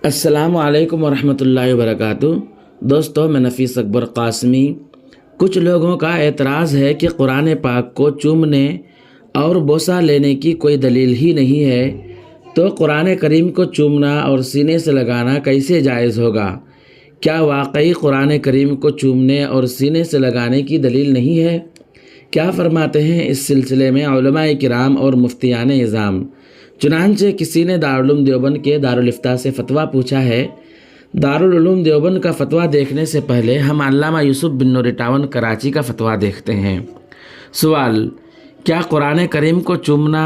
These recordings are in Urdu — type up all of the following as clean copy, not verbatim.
السلام علیکم ورحمۃ اللہ وبرکاتہ۔ دوستو، میں نفیس اکبر قاسمی۔ کچھ لوگوں کا اعتراض ہے کہ قرآن پاک کو چومنے اور بوسہ لینے کی کوئی دلیل ہی نہیں ہے، تو قرآن کریم کو چومنا اور سینے سے لگانا کیسے جائز ہوگا؟ کیا واقعی قرآن کریم کو چومنے اور سینے سے لگانے کی دلیل نہیں ہے؟ کیا فرماتے ہیں اس سلسلے میں علماء کرام اور مفتیان نظام؟ چنانچہ کسی نے دارالعلوم دیوبند کے دارالافتاء سے فتویٰ پوچھا ہے۔ دارالعلوم دیوبند کا فتویٰ دیکھنے سے پہلے ہم علامہ یوسف بن نور اٹاون کراچی کا فتویٰ دیکھتے ہیں۔ سوال: کیا قرآن کریم کو چومنا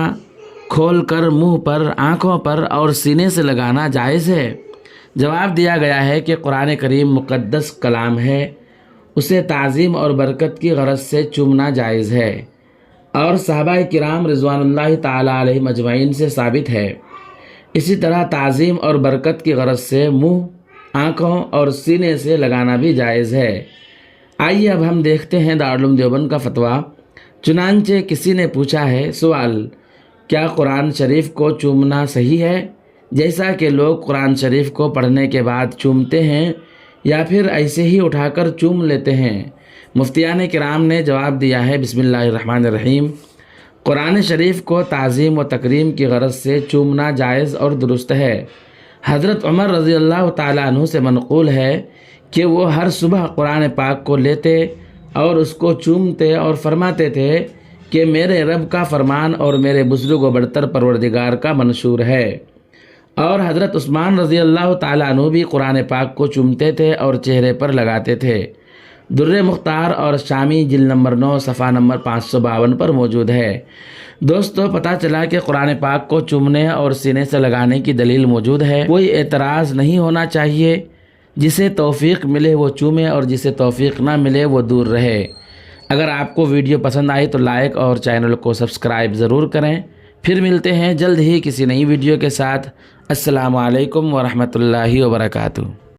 کھول کر منہ پر، آنکھوں پر اور سینے سے لگانا جائز ہے؟ جواب دیا گیا ہے کہ قرآن کریم مقدس کلام ہے، اسے تعظیم اور برکت کی غرض سے چومنا جائز ہے، اور صحابہ کرام رضوان اللہ تعالیٰ علیہم اجمعین سے ثابت ہے۔ اسی طرح تعظیم اور برکت کی غرض سے منہ، آنکھوں اور سینے سے لگانا بھی جائز ہے۔ آئیے اب ہم دیکھتے ہیں دارالعلوم دیوبند کا فتویٰ۔ چنانچہ کسی نے پوچھا ہے، سوال: کیا قرآن شریف کو چومنا صحیح ہے، جیسا کہ لوگ قرآن شریف کو پڑھنے کے بعد چومتے ہیں، یا پھر ایسے ہی اٹھا کر چوم لیتے ہیں؟ مفتیان کرام نے جواب دیا ہے، بسم اللہ الرحمن الرحیم: قرآن شریف کو تعظیم و تکریم کی غرض سے چومنا جائز اور درست ہے۔ حضرت عمر رضی اللہ تعالیٰ عنہ سے منقول ہے کہ وہ ہر صبح قرآن پاک کو لیتے اور اس کو چومتے اور فرماتے تھے کہ میرے رب کا فرمان اور میرے بزرگ و برتر پروردگار کا منشور ہے۔ اور حضرت عثمان رضی اللہ تعالیٰ عنہ بھی قرآن پاک کو چومتے تھے اور چہرے پر لگاتے تھے۔ در مختار اور شامی جلد نمبر 9 صفحہ نمبر 552 پر موجود ہے۔ دوستو، پتہ چلا کہ قرآن پاک کو چومنے اور سینے سے لگانے کی دلیل موجود ہے۔ کوئی اعتراض نہیں ہونا چاہیے۔ جسے توفیق ملے وہ چومے اور جسے توفیق نہ ملے وہ دور رہے۔ اگر آپ کو ویڈیو پسند آئی تو لائک اور چینل کو سبسکرائب ضرور کریں۔ پھر ملتے ہیں جلد ہی کسی نئی ویڈیو کے ساتھ۔ السلام علیکم ورحمۃ اللہ وبرکاتہ۔